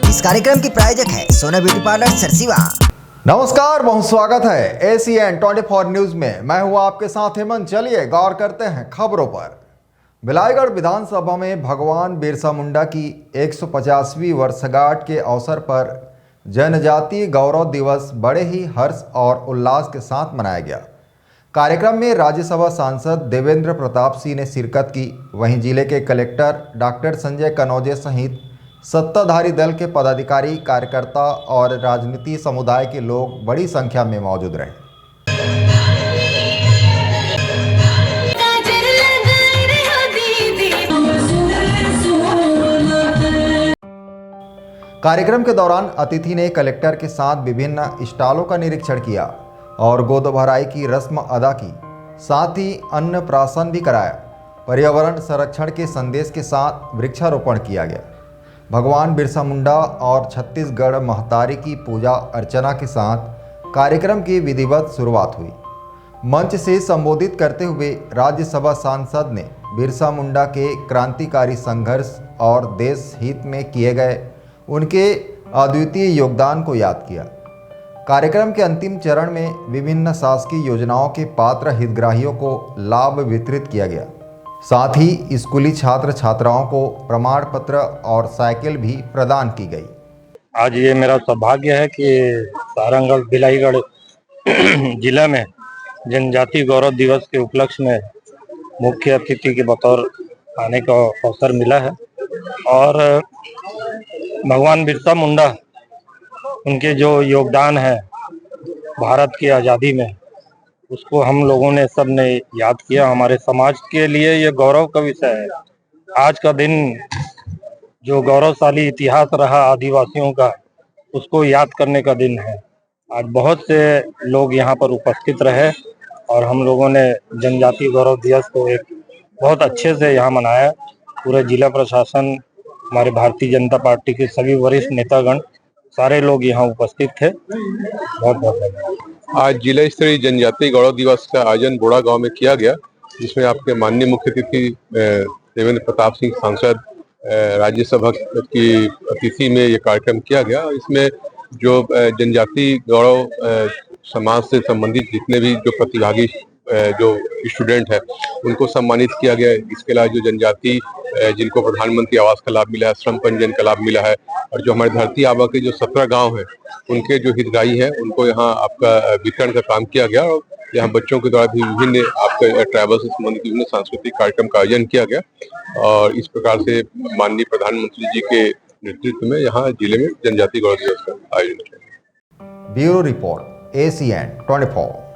इस कार्यक्रम की प्रायोजक है सोना ब्यूटी पार्लर सरसीवा। नमस्कार, बहुत स्वागत है ACN 24 न्यूज में। मैं हूं आपके साथ हेमंत। चलिए गौर करते हैं खबरों पर। बिलाईगढ़ विधानसभा में भगवान बिरसा मुंडा की 150वीं वर्षगांठ के अवसर पर जनजातीय गौरव दिवस बड़े ही हर्ष और उल्लास के साथ मनाया गया। कार्यक्रम में राज्यसभा सांसद देवेंद्र प्रताप सिंह ने शिरकत की। वहीं जिले के कलेक्टर डॉक्टर संजय कनौजे सहित सत्ताधारी दल के पदाधिकारी, कार्यकर्ता और राजनीतिक समुदाय के लोग बड़ी संख्या में मौजूद रहे। कार्यक्रम के दौरान अतिथि ने कलेक्टर के साथ विभिन्न स्टॉलों का निरीक्षण किया और गोद भराई की रस्म अदा की। साथ ही अन्न प्राशन भी कराया। पर्यावरण संरक्षण के संदेश के साथ वृक्षारोपण किया गया। भगवान बिरसा मुंडा और छत्तीसगढ़ महतारी की पूजा अर्चना के साथ कार्यक्रम की विधिवत शुरुआत हुई। मंच से संबोधित करते हुए राज्यसभा सांसद ने बिरसा मुंडा के क्रांतिकारी संघर्ष और देश हित में किए गए उनके अद्वितीय योगदान को याद किया। कार्यक्रम के अंतिम चरण में विभिन्न शासकीय योजनाओं के पात्र हितग्राहियों को लाभ वितरित किया गया। साथ ही स्कूली छात्र छात्राओं को प्रमाण पत्र और साइकिल भी प्रदान की गई। आज ये मेरा सौभाग्य है कि सारंगढ़ बिलाईगढ़ जिला में जनजातीय गौरव दिवस के उपलक्ष्य में मुख्य अतिथि के बतौर आने का अवसर मिला है। और भगवान बिरसा मुंडा, उनके जो योगदान है भारत की आज़ादी में, उसको हम लोगों ने सब ने याद किया। हमारे समाज के लिए ये गौरव का विषय है। आज का दिन जो गौरवशाली इतिहास रहा आदिवासियों का, उसको याद करने का दिन है। आज बहुत से लोग यहाँ पर उपस्थित रहे और हम लोगों ने जनजातीय गौरव दिवस को एक बहुत अच्छे से यहाँ मनाया। पूरे जिला प्रशासन, हमारे भारतीय जनता पार्टी के सभी वरिष्ठ नेतागण, सारे लोग यहाँ उपस्थित थे। बहुत बहुत धन्यवाद। आज जिला स्तरीय जनजातीय गौरव दिवस का आयोजन बोड़ा गांव में किया गया, जिसमें आपके माननीय मुख्य अतिथि देवेंद्र प्रताप सिंह सांसद राज्यसभा की अतिथि में ये कार्यक्रम किया गया। इसमें जो जनजातीय गौरव समाज से संबंधित जितने भी जो प्रतिभागी जो स्टूडेंट है, उनको सम्मानित किया गया। इसके अलावा जो जनजाति जिनको प्रधानमंत्री आवास का लाभ मिला है, श्रम पंजीयन का लाभ मिला है, और जो हमारे धरती आबा के जो 17 गांव हैं, उनके जो हितग्राही हैं, उनको यहाँ आपका वितरण का काम किया गया। और यहाँ बच्चों के द्वारा भी विभिन्न आपका ट्राइबल से संबंधित विभिन्न सांस्कृतिक कार्यक्रम का आयोजन किया गया। और इस प्रकार से माननीय प्रधानमंत्री जी के नेतृत्व में यहाँ जिले में जनजातीय गौरव दिवस का आयोजन किया गया। Bureau report ACN 24।